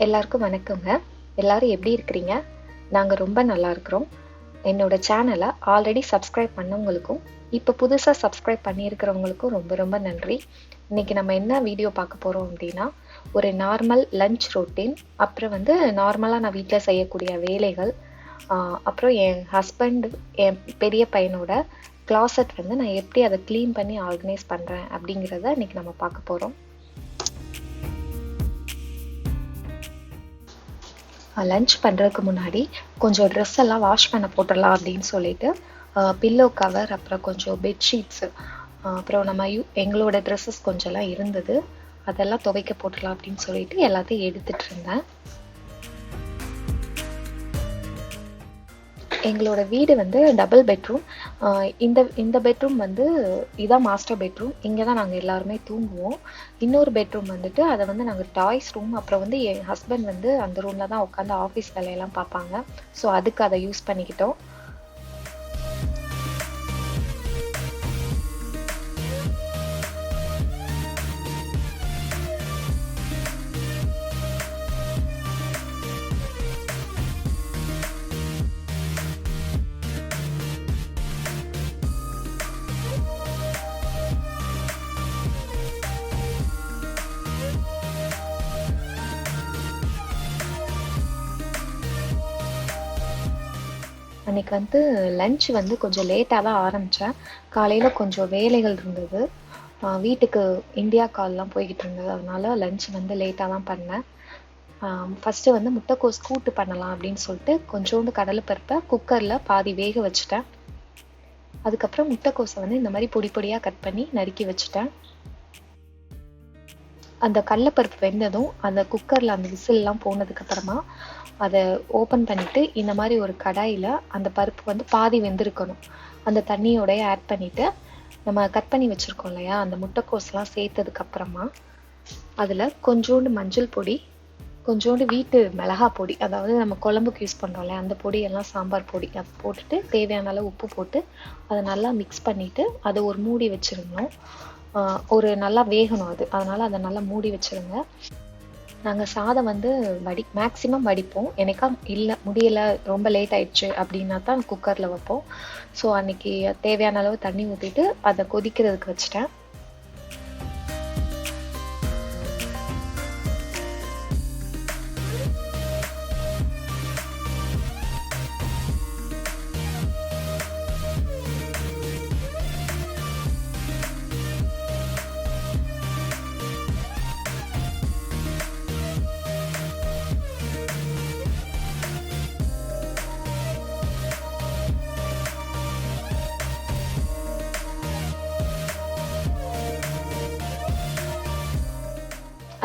எல்லாருக்கும் வணக்கங்க. எல்லாரும் எப்படி இருக்கிறீங்க? நாங்க ரொம்ப நல்லா இருக்கிறோம். என்னோட சேனலை ஆல்ரெடி சப்ஸ்கிரைப் பண்ணவங்களுக்கும் இப்போ புதுசாக சப்ஸ்கிரைப் பண்ணியிருக்கிறவங்களுக்கும் ரொம்ப ரொம்ப நன்றி. இன்னைக்கு நம்ம என்ன வீடியோ பார்க்க போகிறோம் அப்படின்னா, ஒரு நார்மல் லஞ்ச் ரொட்டீன், அப்புறம் நார்மலாக நான் வீட்டில் செய்யக்கூடிய வேலைகள், அப்புறம் என் ஹஸ்பண்ட், என் பெரிய பையனோட கிளாசட் நான் எப்படி அதை க்ளீன் பண்ணி ஆர்கனைஸ் பண்ணுறேன் அப்படிங்கிறத இன்னைக்கு நம்ம பார்க்க போகிறோம். லன்ச் பண்ணுறதுக்கு முன்னாடி கொஞ்சம் ட்ரெஸ் எல்லாம் வாஷ் பண்ண போட்டுடலாம் அப்படின்னு சொல்லிட்டு பில்லோ கவர், அப்புறம் கொஞ்சம் பெட்ஷீட்ஸு, அப்புறம் எங்களோட ட்ரெஸ்ஸஸ் கொஞ்சம்லாம் இருந்தது, அதெல்லாம் துவைக்க போட்டுடலாம் அப்படின்னு சொல்லிட்டு எல்லாத்தையும் எடுத்துகிட்டு இருந்தேன். எங்களோட வீடு டபுள் பெட்ரூம். இந்த பெட்ரூம் இதான் மாஸ்டர் பெட்ரூம். இங்கே தான் நாங்கள் எல்லாருமே தூங்குவோம். இன்னொரு பெட்ரூம் அதை நாங்கள் டாய்ஸ் ரூம், அப்புறம் என் ஹஸ்பண்ட் அந்த ரூமில் தான் உட்காந்து ஆஃபீஸ் வேலையெல்லாம் பார்ப்பாங்க. ஸோ அதுக்கு அதை யூஸ் பண்ணிக்கிட்டோம். அன்றைக்கி லன்ச் கொஞ்சம் லேட்டாக தான் ஆரம்பித்தேன். காலையில் கொஞ்சம் வேலைகள் இருந்தது, வீட்டுக்கு இந்தியா கால்லாம் போய்கிட்டு இருந்தது, அதனால லன்ச் லேட்டாக தான் பண்ணேன். ஃபஸ்ட்டு முட்டைக்கோஸ் கூட்டு பண்ணலாம் அப்படின்னு சொல்லிட்டு கொஞ்சோண்டு கடலைப்பருப்பை குக்கரில் பாதி வேக வச்சுட்டேன். அதுக்கப்புறம் முட்டைக்கோஸை இந்த மாதிரி பொடி பொடியாக கட் பண்ணி நறுக்கி வச்சுட்டேன். அந்த கடலைப்பருப்பு வெந்ததும் அந்த குக்கரில் அந்த விசில்லாம் போனதுக்கப்புறமா அதை ஓப்பன் பண்ணிவிட்டு இந்த மாதிரி ஒரு கடாயில் அந்த பருப்பு பாதி வெந்திருக்கணும், அந்த தண்ணியோடைய ஆட் பண்ணிவிட்டு நம்ம கட் பண்ணி வச்சுருக்கோம் இல்லையா, அந்த முட்டைக்கோஸ்லாம் சேர்த்ததுக்கப்புறமா அதில் கொஞ்சோண்டு மஞ்சள் பொடி, கொஞ்சோண்டு வீட்டு மிளகா பொடி, அதாவது நம்ம குழம்புக்கு யூஸ் பண்ணுறோம் இல்லையா அந்த பொடியெல்லாம், சாம்பார் பொடி, அதை போட்டுட்டு தேவையான அளவு உப்பு போட்டு அதை நல்லா மிக்ஸ் பண்ணிவிட்டு அதை ஒரு மூடி வச்சுருந்தோம். ஒரு நல்லா வேகணும் அது, அதனால் அதை நல்லா மூடி வச்சுருங்க. நாங்கள் சாதம் மேக்ஸிமம் வடிப்போம். எனக்கா இல்லை முடியலை, ரொம்ப லேட் ஆயிடுச்சு அப்படின்னா தான் குக்கரில் வைப்போம். ஸோ அன்னைக்கு தேவையான அளவு தண்ணி ஊற்றிட்டு அதை கொதிக்கிறதுக்கு வச்சுட்டேன்.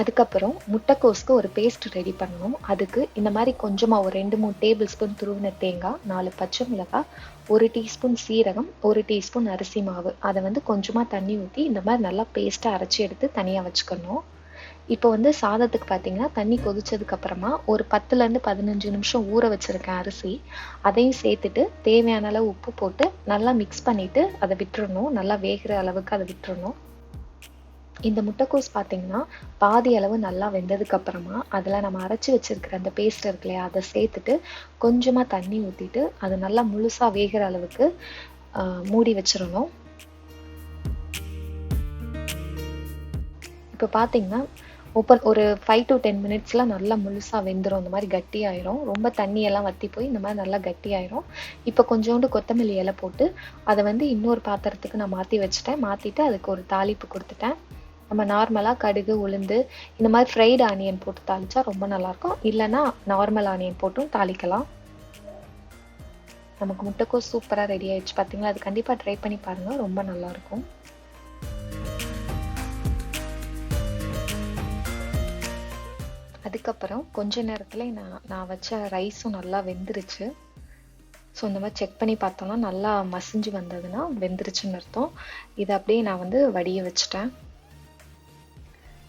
அதுக்கப்புறம் முட்டைக்கோஸ்க்கு ஒரு பேஸ்ட் ரெடி பண்ணணும். அதுக்கு இந்த மாதிரி கொஞ்சமாக ஒரு 2-3 டேபிள் ஸ்பூன் துருவின தேங்காய், 4 பச்சை மிளகாய், 1 டீஸ்பூன் சீரகம், 1 டீஸ்பூன் அரிசி மாவு, அதை கொஞ்சமாக தண்ணி ஊற்றி இந்த மாதிரி நல்லா பேஸ்ட்டாக அரைச்சி எடுத்து தனியாக வச்சுக்கணும். இப்போ சாதத்துக்கு பார்த்தீங்கன்னா தண்ணி கொதிச்சதுக்கப்புறமா ஒரு 10லேருந்து 15 நிமிஷம் ஊற வச்சுருக்கேன் அரிசி, அதையும் சேர்த்துட்டு தேவையான அளவு உப்பு போட்டு நல்லா மிக்ஸ் பண்ணிவிட்டு அதை விட்டுறணும். நல்லா வேகிற அளவுக்கு அதை விட்டுறணும். இந்த முட்டைக்கோஸ் பார்த்தீங்கன்னா பாதி அளவு நல்லா வெந்ததுக்கப்புறமா அதில் நம்ம அரைச்சி வச்சிருக்கிற அந்த பேஸ்ட் இருக்கு இல்லையா, அதை சேர்த்துட்டு கொஞ்சமாக தண்ணி ஊற்றிட்டு அது நல்லா முழுசாக வேகிற அளவுக்கு மூடி வச்சிடணும். இப்போ பார்த்தீங்கன்னா ஒரு 5 to 10 மினிட்ஸில் நல்லா முழுசாக வெந்துடும். இந்த மாதிரி கட்டியாயிரும், ரொம்ப தண்ணியெல்லாம் வற்றி போய் இந்த மாதிரி நல்லா கட்டியாயிரும். இப்போ கொஞ்சோண்டு கொத்தமல்லி இலை போட்டு அதை இன்னொரு பாத்திரத்துக்கு நான் மாற்றி வச்சுட்டேன். மாற்றிட்டு அதுக்கு ஒரு தாளிப்பு கொடுத்துட்டேன். நம்ம நார்மலாக கடுகு, உளுந்து, இந்த மாதிரி ஃப்ரைடு ஆனியன் போட்டு தாளித்தா ரொம்ப நல்லாயிருக்கும். இல்லைன்னா நார்மல் ஆனியன் போட்டும் தாளிக்கலாம். நமக்கு முட்டைக்கோஸ் சூப்பராக ரெடி ஆயிடுச்சு பார்த்தீங்களா. அது கண்டிப்பாக ட்ரை பண்ணி பாருங்கள், ரொம்ப நல்லாயிருக்கும். அதுக்கப்புறம் கொஞ்ச நேரத்தில் நான் வச்ச ரைஸும் நல்லா வெந்துருச்சு. ஸோ இந்த மாதிரி செக் பண்ணி பார்த்தோம்னா நல்லா மசிஞ்சு வந்ததுன்னா வெந்துருச்சுன்னு அர்த்தம். இதை அப்படியே நான் வடிய வச்சுட்டேன்.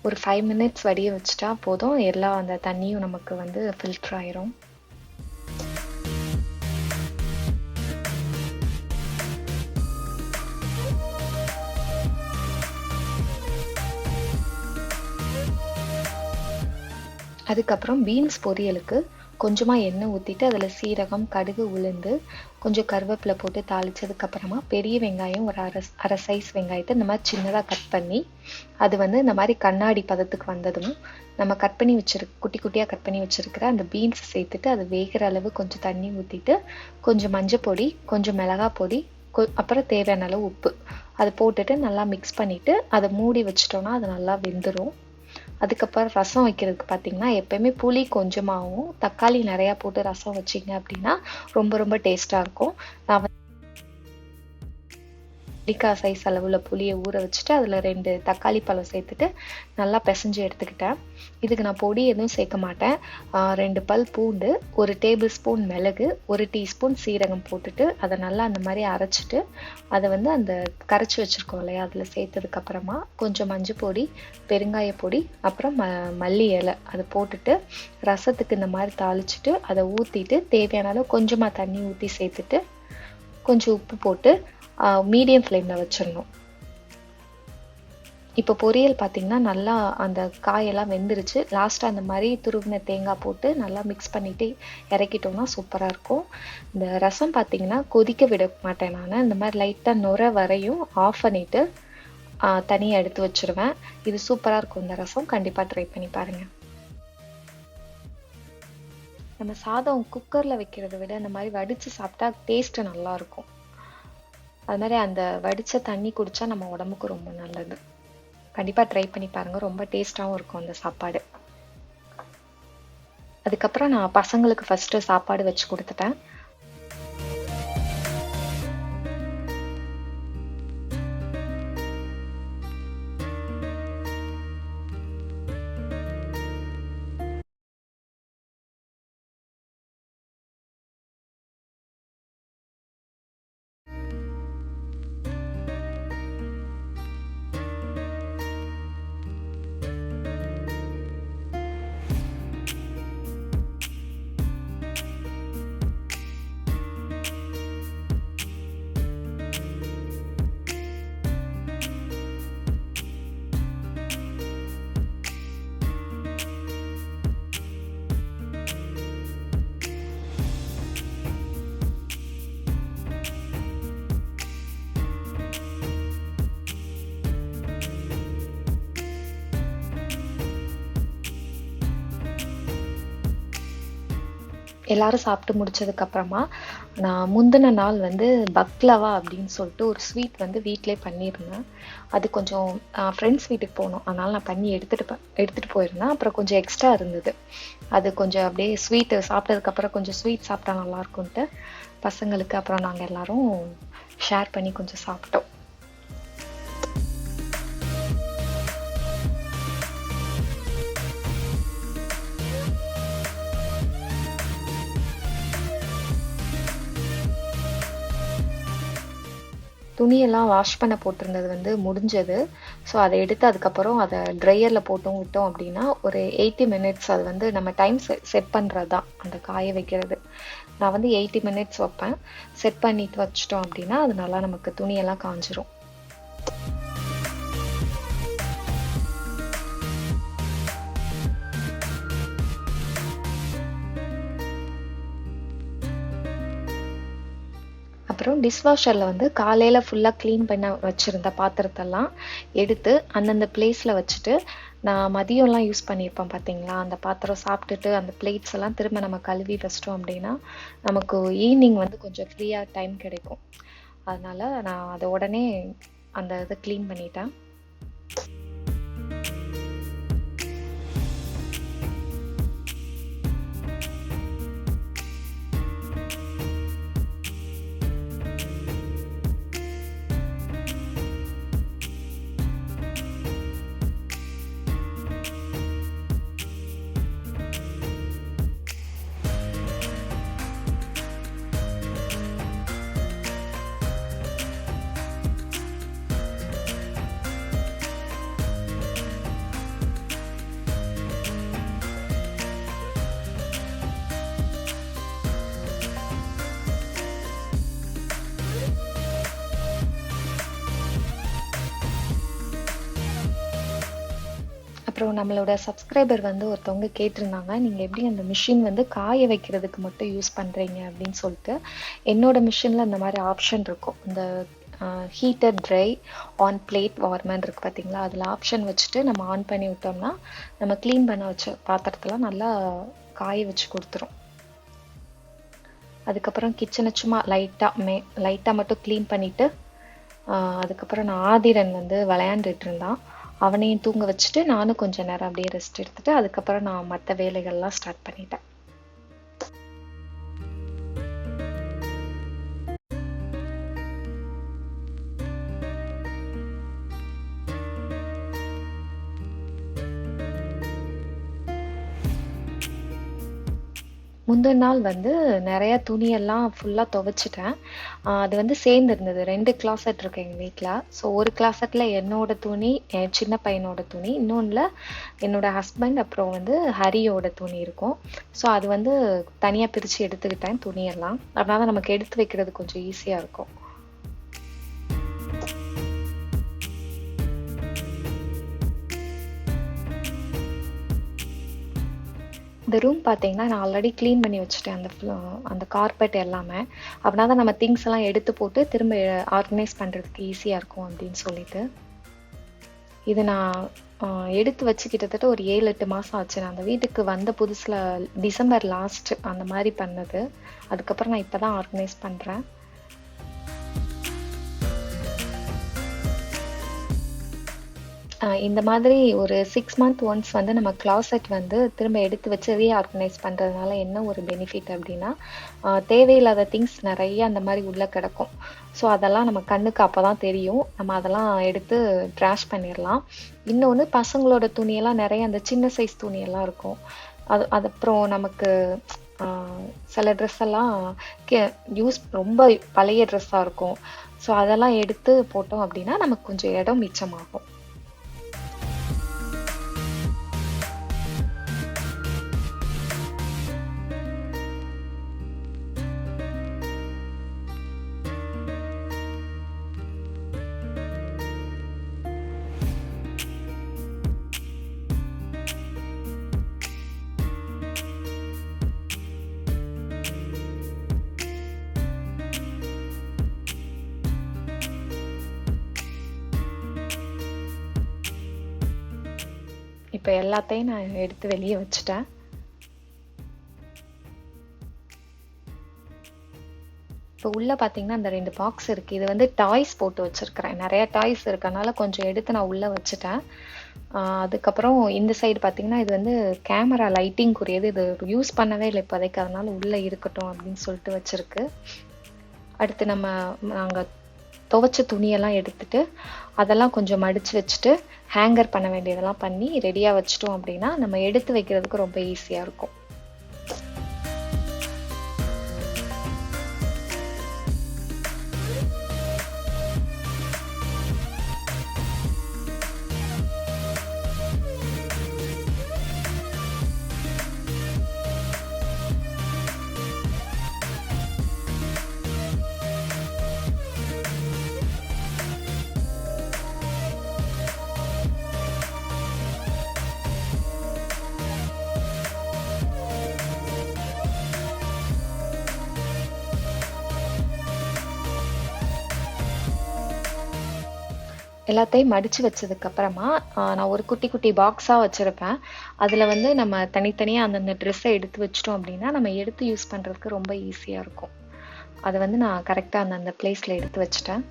ஒரு 5 மினிட்ஸ் வடிய வச்சுட்டா போதும், எல்லா அந்த தண்ணியும் நமக்கு ஃபில்டர் ஆயிரும். அதுக்கப்புறம் பீன்ஸ் பொரியலுக்கு கொஞ்சமாக எண்ணெய் ஊற்றிட்டு அதில் சீரகம், கடுகு, உளுந்து, கொஞ்சம் கருவேப்பிலை போட்டு தாளிச்சதுக்கப்புறமா பெரிய வெங்காயம் ஒரு அரை சைஸ் வெங்காயத்தை இந்த மாதிரி சின்னதாக கட் பண்ணி அது வந்து இந்த மாதிரி கண்ணாடி பதத்துக்கு வந்ததும் நம்ம கட் பண்ணி குட்டி குட்டியாக கட் பண்ணி வச்சுருக்கிற அந்த பீன்ஸ் சேர்த்துட்டு அது வேகிற அளவு கொஞ்சம் தண்ணி ஊற்றிட்டு கொஞ்சம் மஞ்சள் பொடி, கொஞ்சம் மிளகாய் பொடி, அப்புறம் தேவையான அளவு உப்பு அதை போட்டுட்டு நல்லா மிக்ஸ் பண்ணிவிட்டு அதை மூடி வச்சிட்டோன்னா அது நல்லா வெந்துடும். அதுக்கப்புறம் ரசம் வைக்கிறதுக்கு பார்த்தீங்கன்னா எப்பயுமே புளி கொஞ்சமாகவும் தக்காளி நிறையா போட்டு ரசம் வச்சிங்க அப்படின்னா ரொம்ப ரொம்ப டேஸ்ட்டாக இருக்கும். நான் நெல்லிக்காய் சைஸ் அளவில் புளியை ஊற வச்சுட்டு அதில் 2 தக்காளி பழம் சேர்த்துட்டு நல்லா பிசைஞ்சு எடுத்துக்கிட்டேன். இதுக்கு நான் பொடி எதுவும் சேர்க்க மாட்டேன். 2 பல் பூண்டு, 1 டேபிள் ஸ்பூன் மிளகு, 1 டீஸ்பூன் சீரகம் போட்டுட்டு அதை நல்லா அந்த மாதிரி அரைச்சிட்டு அதை வந்து அந்த கரைச்சி வச்சுருக்கோம் இல்லையா அதில் சேர்த்ததுக்கப்புறமா கொஞ்சம் மஞ்சள் பொடி, பெருங்காய பொடி, அப்புறம் மல்லி இலை அதை போட்டுட்டு ரசத்துக்கு இந்த மாதிரி தாளிச்சிட்டு அதை ஊற்றிட்டு தேவையான அளவு கொஞ்சமாக தண்ணி ஊற்றி சேர்த்துட்டு கொஞ்சம் உப்பு போட்டு மீடியம் ஃப்ளேமில் வச்சிடணும். இப்போ பொரியல் பார்த்தீங்கன்னா நல்லா அந்த காயெல்லாம் வெந்துருச்சு. லாஸ்ட்டாக அந்த மாதிரி துருவின தேங்காய் போட்டு நல்லா மிக்ஸ் பண்ணிவிட்டு இறக்கிட்டோம்னா சூப்பராக இருக்கும். இந்த ரசம் பார்த்தீங்கன்னா கொதிக்க விட மாட்டேன் நான். இந்த மாதிரி லைட்டாக நுரை வரையும் ஆஃப் பண்ணிவிட்டு தனியாக எடுத்து வச்சுருவேன். இது சூப்பராக இருக்கும் இந்த ரசம். கண்டிப்பாக ட்ரை பண்ணி பாருங்கள். நம்ம சாதம் குக்கரில் வைக்கிறத விட இந்த மாதிரி வடித்து சாப்பிட்டா டேஸ்ட்டு நல்லாயிருக்கும். அது மாதிரி அந்த வடித்த தண்ணி குடித்தா நம்ம உடம்புக்கு ரொம்ப நல்லது. கண்டிப்பாக ட்ரை பண்ணி பாருங்கள். ரொம்ப டேஸ்ட்டாகவும் இருக்கும் அந்த சாப்பாடு. அதுக்கப்புறம் நான் பசங்களுக்கு ஃபஸ்ட்டு சாப்பாடு வச்சு கொடுத்துட்டேன். எல்லாரும் சாப்பிட்டு முடிச்சதுக்கப்புறமா நான் முந்தின நாள் வந்து பக்லவா அப்படின்னு சொல்லிட்டு ஒரு ஸ்வீட் வந்து வீட்டிலே பண்ணியிருந்தேன். அது கொஞ்சம் ஃப்ரெண்ட்ஸ் வீட்டுக்கு போகணும், அதனால் நான் பண்ணி எடுத்துகிட்டு போயிருந்தேன். அப்புறம் கொஞ்சம் எக்ஸ்ட்ரா இருந்தது. அது கொஞ்சம் அப்படியே ஸ்வீட்டு சாப்பிட்டதுக்கப்புறம் கொஞ்சம் ஸ்வீட் சாப்பிட்டா நல்லாயிருக்குன்ட்டு பசங்களுக்கு அப்புறம் நாங்கள் எல்லோரும் ஷேர் பண்ணி கொஞ்சம் சாப்பிட்டோம். துணியெல்லாம் வாஷ் பண்ண போட்டிருந்தது வந்து முடிஞ்சது. ஸோ அதை எடுத்து அதுக்கப்புறம் அதை ட்ரையரில் போட்டும் விட்டோம் அப்படின்னா ஒரு 80 மினிட்ஸ் அது வந்து நம்ம டைம் செட் பண்ணுறது தான் அந்த காய வைக்கிறது. நான் வந்து 80 மினிட்ஸ் வைப்பேன். செட் பண்ணிட்டு வச்சிட்டோம் அப்படின்னா அது நல்லா நமக்கு துணியெல்லாம் காஞ்சிரும். அப்புறம் டிஷ்வாஷரில் வந்து காலையில் ஃபுல்லாக க்ளீன் பண்ண வச்சுருந்த பாத்திரத்தெல்லாம் எடுத்து அந்தந்த பிளேஸில் வச்சுட்டு நான் மதியம்லாம் யூஸ் பண்ணியிருப்பேன் பார்த்தீங்களா, அந்த பாத்திரம் சாப்பிட்டுட்டு அந்த பிளேட்ஸ் எல்லாம் திரும்ப நம்ம கழுவி வச்சிட்டோம் அப்படின்னா நமக்கு ஈவினிங் வந்து கொஞ்சம் ஃப்ரீயாக டைம் கிடைக்கும். அதனால் நான் அதை உடனே அந்த இதை க்ளீன் பண்ணிட்டேன். அப்புறம் நம்மளோட சப்ஸ்கிரைபர் வந்து ஒருத்தவங்க கேட்டிருந்தாங்க, "நீங்க எப்படி அந்த மிஷின் வந்து காய வைக்கிறதுக்கு மட்டும் யூஸ் பண்றீங்க?" அப்படின்னு சொல்லிட்டு. என்னோட மிஷின்ல இந்த மாரி ஆப்ஷன் இருக்கும். இந்த ஹீட்டர் ட்ரை ஆன் பிளேட் வார்மர்ன்னு இருக்கு பார்த்தீங்களா? அதில ஆப்ஷன் வச்சுட்டு நம்ம ஆன் பண்ணி விட்டோம்னா, நம்ம கிளீன் பண்ண வச்ச பாத்திரத்தலாம் நல்லா காய வச்சு குடுத்துரும். அதுக்கப்புறம் கிச்சன சும்மா லைட்டா மட்டும் கிளீன் பண்ணிட்டு, அதுக்கப்புறம் நான் ஆதிரன் வந்து விளையாண்டுட்டு இருந்தான். அவனையும் தூங்க வச்சுட்டு, நானும் கொஞ்ச நேரம் அப்படியே ரெஸ்ட் எடுத்துட்டு, அதுக்கப்புறம் நான் மத்த வேலைகள்லாம் ஸ்டார்ட் பண்ணிட்டேன். முந்தின நாள் வந்து நெறைய துணியெல்லாம் ஃபுல்லா துவைச்சுட்டேன். அது வந்து சேர்ந்திருந்தது. 2 கிளாசெட் இருக்கு எங்க வீட்ல. ஸோ ஒரு கிளாசெட்ல என்னோட துணி, என் சின்ன பையனோட துணி, இன்னொன்ல என்னோட ஹஸ்பண்ட் அப்புறம் வந்து ஹரியோட துணி இருக்கும். ஸோ அது வந்து தனியா பிரிச்சு எடுத்துக்கிட்டேன் துணியெல்லாம். அதனால நமக்கு எடுத்து வைக்கிறது கொஞ்சம் ஈஸியா இருக்கும். இந்த ரூம் பார்த்தீங்கன்னா, நான் ஆல்ரெடி கிளீன் பண்ணி வச்சுட்டேன். அந்த கார்பெட் எல்லாமே. அப்படின்னா தான் நம்ம திங்ஸ் எல்லாம் எடுத்து போட்டு திரும்ப ஆர்கனைஸ் பண்றதுக்கு ஈஸியா இருக்கும் அப்படின்னு சொல்லிட்டு. இது நான் எடுத்து வச்சு கிட்டத்தட்ட ஒரு 7, 8 மாசம் ஆச்சு. நான் அந்த வீட்டுக்கு வந்த புதுசுல டிசம்பர் லாஸ்ட் அந்த மாரி பண்ணது. அதுக்கப்புறம் நான் இப்பதான் ஆர்கனைஸ் பண்றேன். இந்த மாதிரி ஒரு 6 மந்த் ஒன்ஸ் வந்து நம்ம கிளாசெட் வந்து திரும்ப எடுத்து வச்சு ரீஆர்கனைஸ் பண்றதுனால என்ன ஒரு பெனிஃபிட் அப்படின்னா, தேவையில்லாத திங்ஸ் நெறைய அந்த மாரி உள்ள கிடக்கும். ஸோ அதெல்லாம் நம்ம கண்ணுக்கு அப்பதான் தெரியும். நம்ம அதெல்லாம் எடுத்து ட்ராஷ் பண்ணிரலாம். இன்னொன்னு பசங்களோட துணியெல்லாம் நெறைய அந்த சின்ன சைஸ் துணியெல்லாம் இருக்கும். அது அப்புறம் நமக்கு ஆ சில ட்ரெஸ் எல்லாம் கெ ரொம்ப பழைய ட்ரெஸ்ஸா இருக்கும். ஸோ அதெல்லாம் எடுத்து போட்டோம் அப்படின்னா, நமக்கு கொஞ்சம் இடம் மிச்சமாகும். இப்ப எல்லாத்தையும் நான் எடுத்து வெளிய வச்சுட்டேன். இப்போ உள்ள பார்த்தீங்கன்னா, அந்த 2 பாக்ஸ் இருக்கு. இது வந்து டாய்ஸ் போட்டு வச்சிருக்கிறேன். நெறைய டாய்ஸ் இருக்கனால கொஞ்சம் எடுத்து நான் உள்ள வச்சுட்டேன். அதுக்கப்புறம் இந்த சைடு பார்த்தீங்கன்னா, இது வந்து கேமரா லைட்டிங்குரியது. இது யூஸ் பண்ணவே இல்ல இப்போதைக்கு. அதனால உள்ள இருக்கட்டும் அப்படின்னு சொல்லிட்டு வச்சிருக்கு. அடுத்து நாங்க துவைச்ச துணியெல்லாம் எடுத்துட்டு, அதெல்லாம் கொஞ்சம் மடிச்சு வச்சுட்டு, ஹேங்கர் பண்ண வேண்டியதெல்லாம் பண்ணி ரெடியா வச்சுட்டோம் அப்படின்னா, நம்ம எடுத்து வைக்கிறதுக்கு ரொம்ப ஈஸியா இருக்கும். எல்லாத்தையும் மடிச்சு வச்சதுக்கு அப்புறமா நான் ஒரு குட்டி குட்டி பாக்ஸா வச்சிருப்பேன். அதுல வந்து நம்ம தனித்தனியா அந்தந்த ட்ரெஸ்ஸை எடுத்து வச்சிட்டோம் அப்படின்னா, நம்ம எடுத்து யூஸ் பண்றதுக்கு ரொம்ப ஈஸியா இருக்கும். அதை வந்து நான் கரெக்டா அந்தந்த பிளேஸ்ல எடுத்து வச்சுட்டேன்.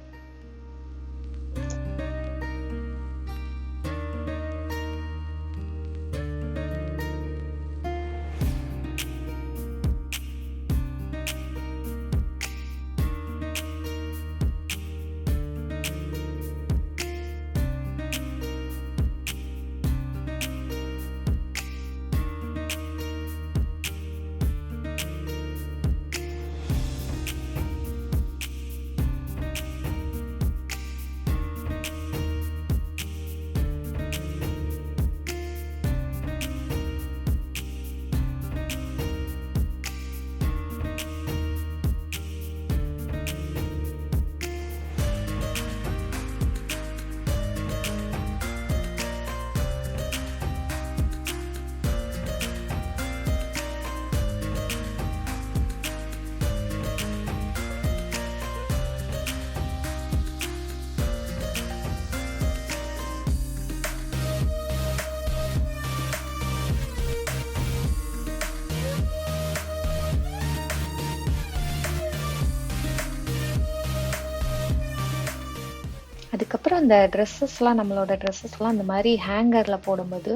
அதுக்கப்புறம் அந்த ட்ரெஸ்ஸஸ்லாம் நம்மளோட ட்ரெஸ்ஸஸ்லாம் இந்த மாதிரி ஹேங்கரில் போடும்போது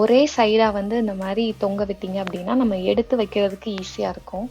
ஒரே சைடாக வந்து இந்த மாதிரி தொங்க விட்டீங்க அப்படின்னா நம்ம எடுத்து வைக்கிறதுக்கு ஈஸியாக இருக்கும்.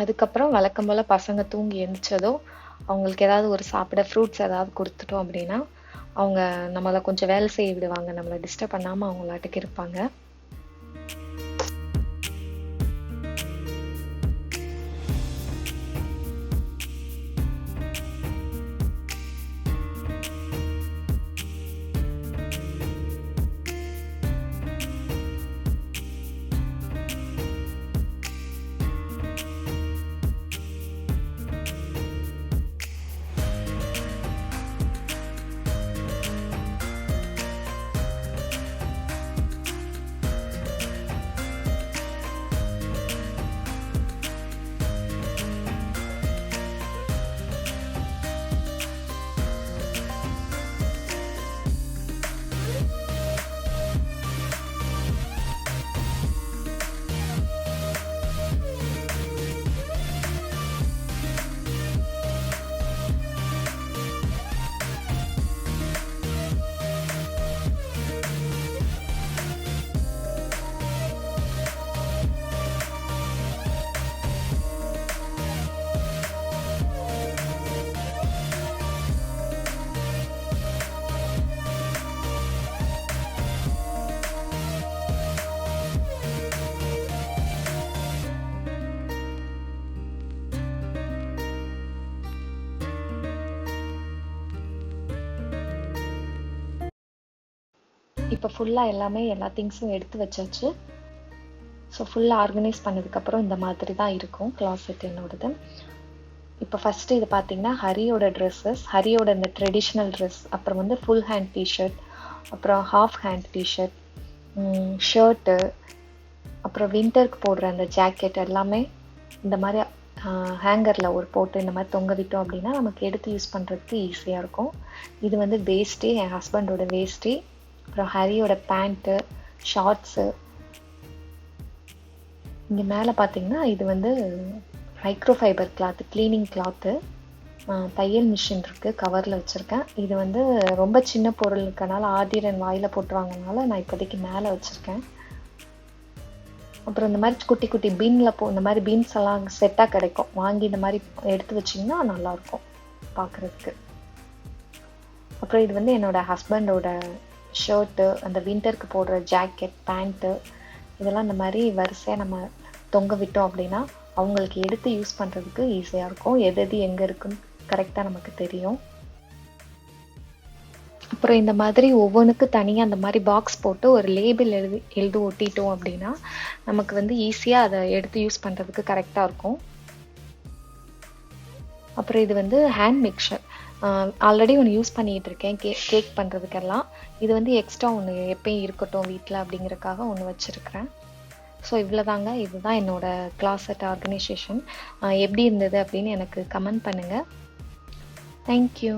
அதுக்கப்புறம் வழக்கம் போல் பசங்க தூங்கி எழுந்திரிச்சதும் அவங்களுக்கு ஏதாவது ஒரு சாப்பிட ஃப்ரூட்ஸ் ஏதாவது கொடுத்துட்டோம் அப்படின்னா அவங்க நம்மளை கொஞ்சம் வேலை செய்ய விடுவாங்க, நம்மளை டிஸ்டர்ப் பண்ணாமல் அவங்களாட்டுக்கு இருப்பாங்க. இப்போ ஃபுல்லாக எல்லா திங்ஸும் எடுத்து வச்சாச்சு. ஸோ ஃபுல்லாக ஆர்கனைஸ் பண்ணதுக்கப்புறம் இந்த மாதிரி தான் இருக்கும் கிளாசெட் என்னோடது. இப்போ ஃபஸ்ட்டு இது பார்த்தீங்கன்னா ஹரியோட ட்ரெஸ்ஸஸ், ஹரியோட இந்த ட்ரெடிஷ்னல் ட்ரெஸ், அப்புறம் வந்து ஃபுல் ஹேண்ட் டிஷர்ட், அப்புறம் ஹாஃப் ஹேண்ட் டிஷர்ட், ஷர்ட்டு, அப்புறம் வின்டருக்கு போடுற அந்த ஜாக்கெட் எல்லாமே இந்த மாதிரி ஹேங்கரில் ஒரு போட்டு இந்த மாதிரி தொங்க விட்டோம் அப்படின்னா நமக்கு எடுத்து யூஸ் பண்ணுறதுக்கு ஈஸியாக இருக்கும். இது வந்து வேஷ்டி, என் ஹஸ்பண்டோட வேஷ்டி, அப்புறம் ஹரியோட பேண்ட்டு, ஷார்ட்ஸு. இங்கே மேலே பார்த்தீங்கன்னா இது வந்து micro fibre cloth, cleaning cloth, தையல் மிஷின் இருக்குது, கவரில் வச்சுருக்கேன். இது வந்து ரொம்ப சின்ன பொருள் இருக்கனால ஆதிரன் வாயில் போட்டுருவாங்கனால நான் இப்போதைக்கு மேலே வச்சுருக்கேன். அப்புறம் இந்த மாதிரி குட்டி குட்டி பீனில் இந்த மாதிரி பீன்ஸ் எல்லாம் செட்டாக கிடைக்கும், வாங்கி இந்த மாதிரி எடுத்து வச்சிங்கன்னா நல்லாயிருக்கும் பார்க்குறதுக்கு. அப்புறம் இது வந்து என்னோடய ஹஸ்பண்டோட ஷர்ட்டு, அந்த வின்டருக்கு போடுற ஜாக்கெட், பேண்ட்டு, இதெல்லாம் இந்த மாதிரி வரிசையாக நம்ம தொங்க விட்டோம் அப்படின்னா அவங்களுக்கு எடுத்து யூஸ் பண்ணுறதுக்கு ஈஸியாக இருக்கும். எது எங்கே இருக்குன்னு கரெக்டாக நமக்கு தெரியும். அப்புறம் இந்த மாதிரி ஒவ்வொன்றுக்கு தனியாக அந்த மாதிரி பாக்ஸ் போட்டு ஒரு லேபிள் எழுதி ஒட்டிட்டோம் அப்படின்னா நமக்கு வந்து ஈஸியாக அதை எடுத்து யூஸ் பண்ணுறதுக்கு கரெக்டாக இருக்கும். அப்புறம் இது வந்து ஹேண்ட் மிக்சர், ஆல்ரெடி ஒன்று யூஸ் பண்ணிகிட்டு இருக்கேன் கேக் பண்ணுறதுக்கெல்லாம். இது வந்து எக்ஸ்ட்ரா ஒன்று எப்பயும் இருக்கட்டும் வீட்டில் அப்படிங்கிறக்காக ஒன்று வச்சுருக்கிறேன். ஸோ இவ்வளோதாங்க, இதுதான் என்னோடய கிளாசெட் ஆர்கனைசேஷன். எப்படி இருந்தது அப்படின்னு எனக்கு கமெண்ட் பண்ணுங்கள். தேங்க்யூ.